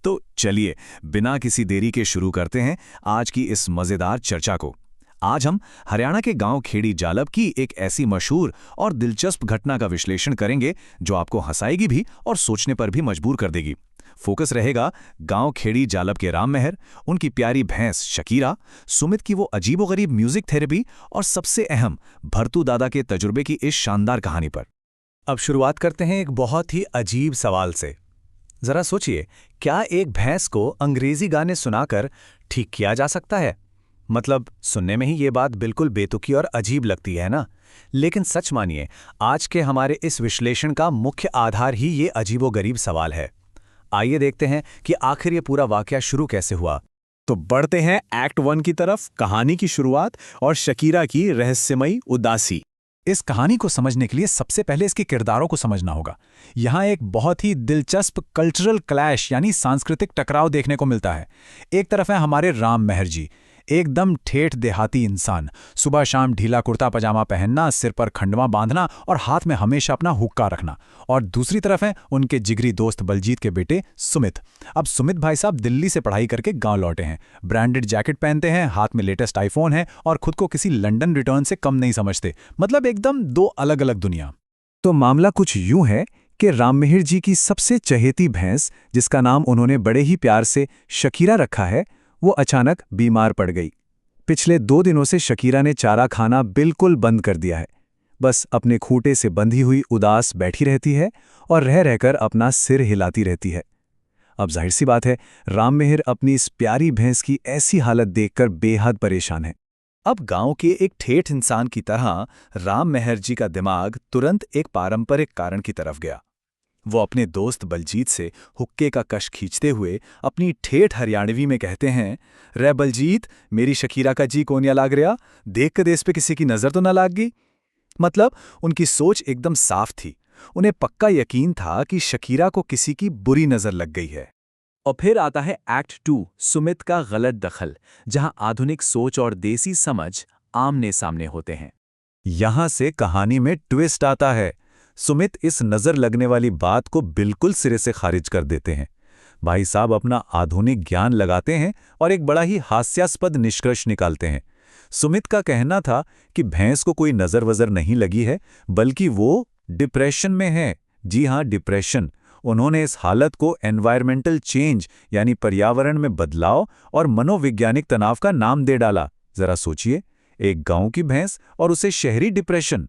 तो चलिए बिना किसी देरी के शुरू करते हैं आज की इस मजेदार चर्चा को। आज हम हरियाणा के गांव खेड़ी जालब की एक ऐसी मशहूर और दिलचस्प घटना का विश्लेषण करेंगे जो आपको हंसाएगी भी और सोचने पर भी मजबूर कर देगी। फोकस रहेगा गांव खेड़ी जालब के राम मेहर, उनकी प्यारी भैंस शकीरा, सुमित की वो अजीबोगरीब म्यूजिक थेरेपी और सबसे अहम भरतू दादा के तजुर्बे की इस शानदार कहानी पर। अब शुरुआत करते हैं एक बहुत ही अजीब सवाल से। जरा सोचिए, क्या एक भैंस को अंग्रेजी गाने सुनाकर ठीक किया जा सकता है? मतलब सुनने में ही ये बात बिल्कुल बेतुकी और अजीब लगती है ना। लेकिन सच मानिए, आज के हमारे इस विश्लेषण का मुख्य आधार ही ये अजीबोगरीब सवाल है। आइए देखते हैं कि आखिर ये पूरा वाकया शुरू कैसे हुआ। तो बढ़ते हैं एक्ट 1 की तरफ, कहानी की शुरुआत और शकीरा की रहस्यमयी उदासी। इस कहानी को समझने के लिए सबसे पहले इसके किरदारों को समझना होगा। यहाँ एक बहुत ही दिलचस्प कल्चरल क्लैश यानी सांस्कृतिक टकराव देखने को मिलता है। एक तरफ है हमारे राम मेहर जी, एकदम ठेठ देहाती इंसान, सुबह शाम ढीला कुर्ता पजामा पहनना, सिर पर खंडवा बांधना और हाथ में हमेशा अपना हुक्का रखना। और दूसरी तरफ है उनके जिगरी दोस्त बलजीत के बेटे सुमित। अब सुमित भाई साहब दिल्ली से पढ़ाई करके गांव लौटे हैं, ब्रांडेड जैकेट पहनते हैं, हाथ में लेटेस्ट आईफोन है और खुद को किसी लंदन रिटर्न से कम नहीं समझते। मतलब एकदम दो अलग अलग दुनिया। तो मामला कुछ यूं है कि राम मेहर जी की सबसे चहेती भैंस, जिसका नाम उन्होंने बड़े ही प्यार से शकीरा रखा है, वो अचानक बीमार पड़ गई। पिछले 2 दिनों से शकीरा ने चारा खाना बिल्कुल बंद कर दिया है। बस अपने खूंटे से बंधी हुई उदास बैठी रहती है और रह रहकर अपना सिर हिलाती रहती है। अब जाहिर सी बात है, राम मेहर अपनी इस प्यारी भैंस की ऐसी हालत देखकर बेहद परेशान है। अब गांव के एक ठेठ इंसान की तरह राम मेहर जी का दिमाग तुरंत एक पारंपरिक कारण की तरफ गया। वो अपने दोस्त बलजीत से हुक्के का कश खींचते हुए अपनी ठेठ हरियाणवी में कहते हैं, रे बलजीत, मेरी शकीरा का जी कोनिया लाग रहा, देख के देश पे किसी की नजर तो ना लाग गई। मतलब उनकी सोच एकदम साफ थी। उन्हें पक्का यकीन था कि शकीरा को किसी की बुरी नजर लग गई है। और फिर आता है एक्ट 2, सुमित का गलत दखल, जहां आधुनिक सोच और देसी समझ आमने सामने होते हैं। यहां से कहानी में ट्विस्ट आता है। सुमित इस नजर लगने वाली बात को बिल्कुल सिरे से खारिज कर देते हैं। भाई साहब अपना आधुनिक ज्ञान लगाते हैं और एक बड़ा ही हास्यास्पद निष्कर्ष निकालते हैं। सुमित का कहना था कि भैंस को कोई नजर वजर नहीं लगी है, बल्कि वो डिप्रेशन में है। जी हां, डिप्रेशन। उन्होंने इस हालत को एनवायरमेंटल चेंज यानी पर्यावरण में बदलाव और मनोवैज्ञानिक तनाव का नाम दे डाला। जरा सोचिए, एक गांव की भैंस और उसे शहरी डिप्रेशन।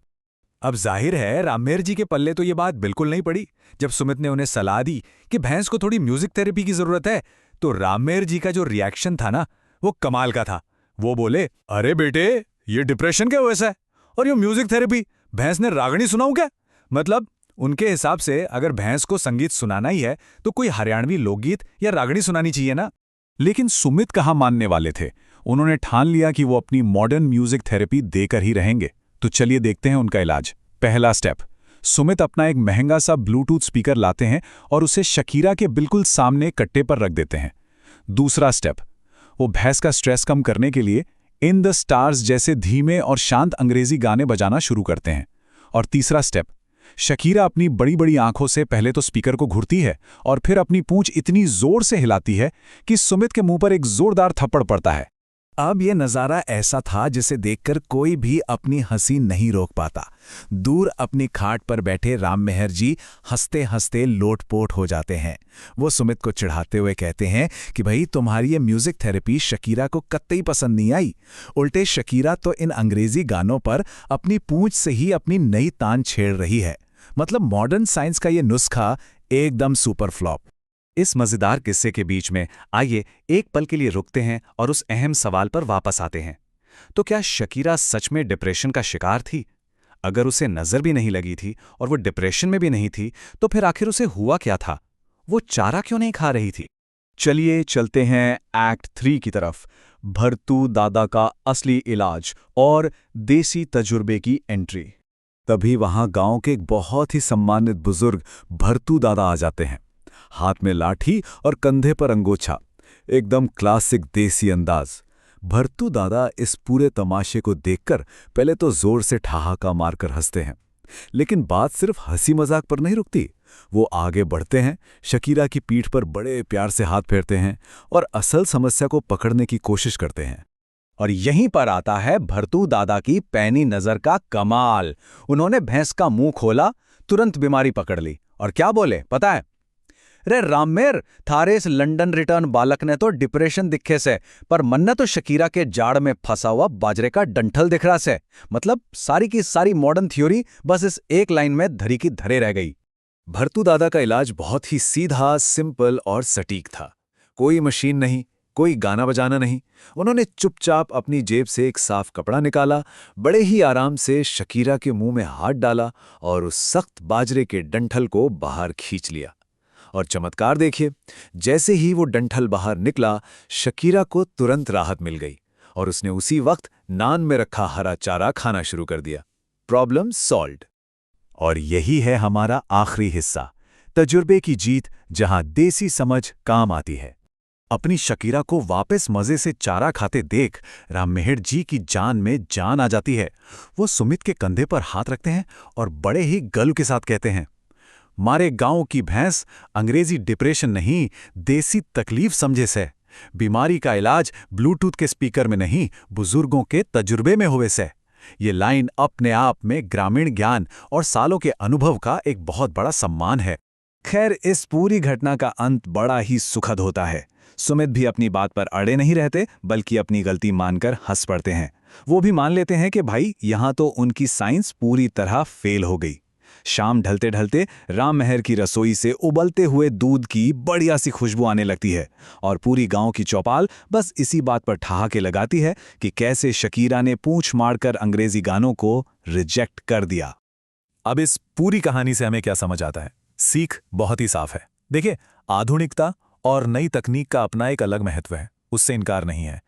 अब जाहिर है राम मेहर जी के पल्ले तो ये बात बिल्कुल नहीं पड़ी। जब सुमित ने उन्हें सलाह दी कि भैंस को थोड़ी म्यूजिक थेरेपी की जरूरत है, तो राम मेहर जी का जो रिएक्शन था ना, वो कमाल का था। वो बोले, अरे बेटे, ये डिप्रेशन क्या वैसा है, और ये म्यूजिक थेरेपी, भैंस ने रागनी सुनाऊं क्या? मतलब उनके हिसाब से अगर भैंस को संगीत सुनाना ही है तो कोई हरियाणवी लोकगीत या रागनी सुनानी चाहिए ना। लेकिन सुमित कहाँ मानने वाले थे। उन्होंने ठान लिया कि वो अपनी मॉडर्न म्यूजिक थेरेपी देकर ही रहेंगे। तो चलिए देखते हैं उनका इलाज। पहला स्टेप, सुमित अपना एक महंगा सा ब्लूटूथ स्पीकर लाते हैं और उसे शकीरा के बिल्कुल सामने कट्टे पर रख देते हैं। दूसरा स्टेप, वो भैंस का स्ट्रेस कम करने के लिए इन द स्टार्स जैसे धीमे और शांत अंग्रेजी गाने बजाना शुरू करते हैं। और तीसरा स्टेप, शकीरा अपनी बड़ी बड़ी आंखों से पहले तो स्पीकर को घूरती है और फिर अपनी पूंछ इतनी जोर से हिलाती है कि सुमित के मुंह पर एक जोरदार थप्पड़ पड़ता है। अब यह नज़ारा ऐसा था जिसे देखकर कोई भी अपनी हंसी नहीं रोक पाता। दूर अपनी खाट पर बैठे राम मेहर जी हंसते हंसते लोटपोट हो जाते हैं। वो सुमित को चिढ़ाते हुए कहते हैं कि भाई, तुम्हारी ये म्यूजिक थेरेपी शकीरा को कतई पसंद नहीं आई। उल्टे शकीरा तो इन अंग्रेजी गानों पर अपनी पूंछ से ही अपनी नई तान छेड़ रही है। मतलब मॉडर्न साइंस का ये नुस्खा एकदम सुपर फ्लॉप। इस मजेदार किस्से के बीच में आइए एक पल के लिए रुकते हैं और उस अहम सवाल पर वापस आते हैं। तो क्या शकीरा सच में डिप्रेशन का शिकार थी? अगर उसे नजर भी नहीं लगी थी और वो डिप्रेशन में भी नहीं थी, तो फिर आखिर उसे हुआ क्या था? वो चारा क्यों नहीं खा रही थी? चलिए चलते हैं एक्ट 3 की तरफ। भरतू दादा का असली इलाज और देसी तजुर्बे की एंट्री। तभी वहां गांव के एक बहुत ही सम्मानित बुजुर्ग भरतू दादा आ जाते हैं। हाथ में लाठी और कंधे पर अंगोछा, एकदम क्लासिक देसी अंदाज। भरतू दादा इस पूरे तमाशे को देखकर पहले तो जोर से ठहाका मारकर हंसते हैं, लेकिन बात सिर्फ हंसी मजाक पर नहीं रुकती। वो आगे बढ़ते हैं, शकीरा की पीठ पर बड़े प्यार से हाथ फेरते हैं और असल समस्या को पकड़ने की कोशिश करते हैं। और यहीं पर आता है भरतू दादा की पैनी नजर का कमाल। उन्होंने भैंस का मुंह खोला, तुरंत बीमारी पकड़ ली और क्या बोले पता है? रे राममेर, थारे इस लंदन रिटर्न बालक ने तो डिप्रेशन दिखे से, पर मन्ना तो शकीरा के जाड़ में फंसा हुआ बाजरे का डंठल दिख रहा से। मतलब सारी की सारी मॉडर्न थ्योरी बस इस एक लाइन में धरी की धरे रह गई। भरतू दादा का इलाज बहुत ही सीधा, सिंपल और सटीक था। कोई मशीन नहीं, कोई गाना बजाना नहीं। उन्होंने चुपचाप अपनी जेब से एक साफ कपड़ा निकाला, बड़े ही आराम से शकीरा के मुंह में हाथ डाला और उस सख्त बाजरे के डंठल को बाहर खींच लिया। और चमत्कार देखिए, जैसे ही वो डंठल बाहर निकला, शकीरा को तुरंत राहत मिल गई और उसने उसी वक्त नान में रखा हरा चारा खाना शुरू कर दिया। Problem solved. और यही है हमारा आखिरी हिस्सा, तजुर्बे की जीत, जहां देसी समझ काम आती है। अपनी शकीरा को वापस मजे से चारा खाते देख राममेहर जी की जान में जान आ जाती है। वो सुमित के कंधे पर हाथ रखते हैं और बड़े ही गर्व के साथ कहते हैं, मारे गांव की भैंस अंग्रेजी डिप्रेशन नहीं, देसी तकलीफ समझे से। बीमारी का इलाज ब्लूटूथ के स्पीकर में नहीं, बुजुर्गों के तजुर्बे में हुए से। ये लाइन अपने आप में ग्रामीण ज्ञान और सालों के अनुभव का एक बहुत बड़ा सम्मान है। खैर, इस पूरी घटना का अंत बड़ा ही सुखद होता है। सुमित भी अपनी बात पर अड़े नहीं रहते, बल्कि अपनी गलती मानकर हंस पड़ते हैं। वो भी मान लेते हैं कि भाई यहां तो उनकी साइंस पूरी तरह फेल हो गई। शाम ढलते ढलते राममेहर की रसोई से उबलते हुए दूध की बढ़िया सी खुशबू आने लगती है और पूरी गांव की चौपाल बस इसी बात पर ठहाके लगाती है कि कैसे शकीरा ने पूंछ मारकर अंग्रेजी गानों को रिजेक्ट कर दिया। अब इस पूरी कहानी से हमें क्या समझ आता है? सीख बहुत ही साफ है। देखिए, आधुनिकता और नई तकनीक का अपना एक अलग महत्व है, उससे इनकार नहीं है।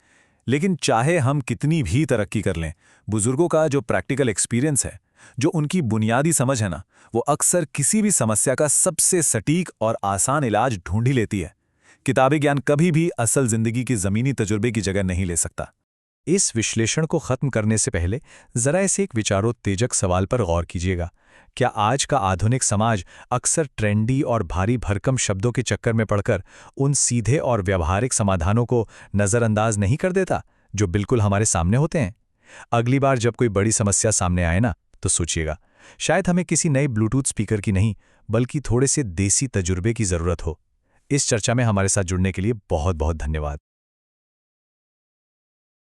लेकिन चाहे हम कितनी भी तरक्की कर लें, बुजुर्गों का जो प्रैक्टिकल एक्सपीरियंस है, जो उनकी बुनियादी समझ है ना, वो अक्सर किसी भी समस्या का सबसे सटीक और आसान इलाज ढूंढ ही लेती है। किताबी ज्ञान कभी भी असल जिंदगी की जमीनी तजुर्बे की जगह नहीं ले सकता। इस विश्लेषण को खत्म करने से पहले जरा ऐसे एक विचारोत्तेजक सवाल पर गौर कीजिएगा। क्या आज का आधुनिक समाज अक्सर ट्रेंडी और भारी भरकम शब्दों के चक्कर में पड़कर उन सीधे और व्यावहारिक समाधानों को नज़रअंदाज नहीं कर देता जो बिल्कुल हमारे सामने होते हैं? अगली बार जब कोई बड़ी समस्या सामने आए ना, तो सोचिएगा, शायद हमें किसी नए ब्लूटूथ स्पीकर की नहीं, बल्कि थोड़े से देसी तजुर्बे की ज़रूरत हो। इस चर्चा में हमारे साथ जुड़ने के लिए बहुत बहुत धन्यवाद।